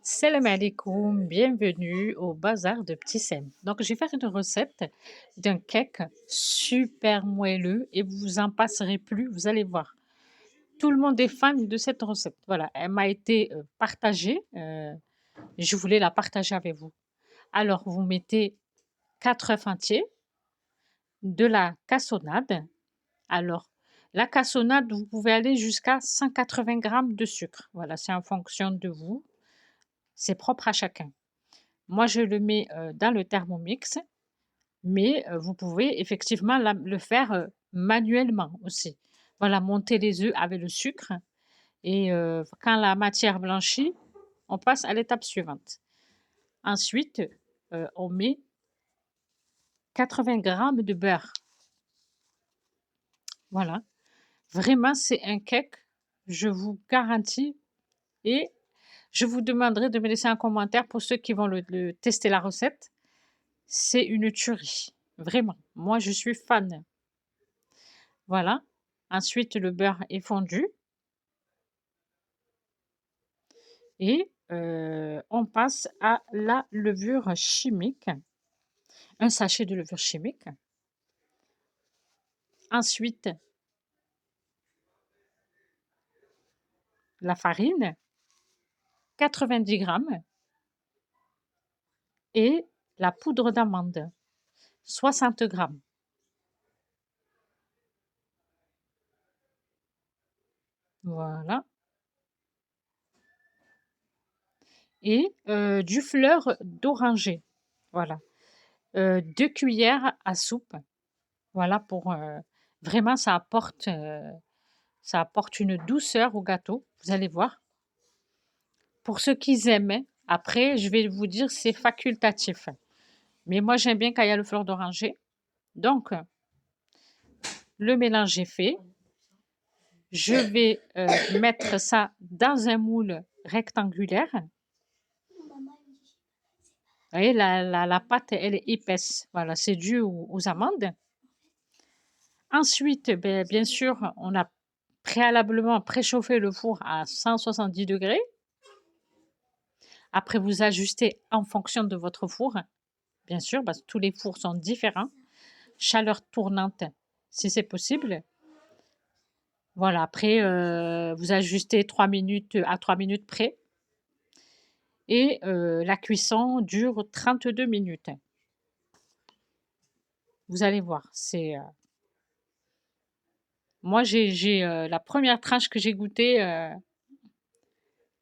Salam alaikum, bienvenue au bazar de Petit Sem. Donc, je vais faire une recette d'un cake super moelleux et vous en passerez plus, vous allez voir. Tout le monde est fan de cette recette. Voilà, elle m'a été partagée. Je voulais la partager avec vous. Alors, vous mettez 4 œufs entiers, de la cassonade. Alors, la cassonade, vous pouvez aller jusqu'à 180 grammes de sucre. Voilà, c'est en fonction de vous. C'est propre à chacun. Moi, je le mets dans le Thermomix, mais vous pouvez effectivement le faire manuellement aussi. Voilà, monter les œufs avec le sucre et quand la matière blanchit, on passe à l'étape suivante. Ensuite, on met 80 grammes de beurre. Voilà, vraiment, c'est un cake, je vous garantis. Et je vous demanderai de me laisser un commentaire pour ceux qui vont tester la recette. C'est une tuerie, vraiment. Moi, je suis fan. Voilà. Ensuite, le beurre est fondu et on passe à la levure chimique, un sachet de levure chimique. Ensuite, la farine, 90 grammes et la poudre d'amande, 60 grammes. Voilà. Et du fleur d'oranger. Voilà. 2 cuillères à soupe. Voilà pour vraiment ça apporte une douceur au gâteau, vous allez voir. Pour ceux qui aiment, après, je vais vous dire, c'est facultatif. Mais moi, j'aime bien quand il y a le fleur d'oranger. Donc, le mélange est fait. Je vais mettre ça dans un moule rectangulaire. Vous voyez, la pâte, elle est épaisse. Voilà, c'est dû aux amandes. Ensuite, bien sûr, on a préalablement préchauffé le four à 170 degrés. Après, vous ajustez en fonction de votre four, bien sûr, parce que tous les fours sont différents. Chaleur tournante, si c'est possible. Voilà, après, vous ajustez 3 minutes à 3 minutes près. Et la cuisson dure 32 minutes. Vous allez voir, c'est... Moi, j'ai la première tranche que j'ai goûtée,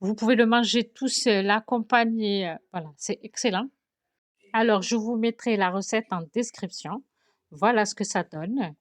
vous pouvez le manger tout seul, l'accompagner, voilà, c'est excellent. Alors, je vous mettrai la recette en description. Voilà ce que ça donne.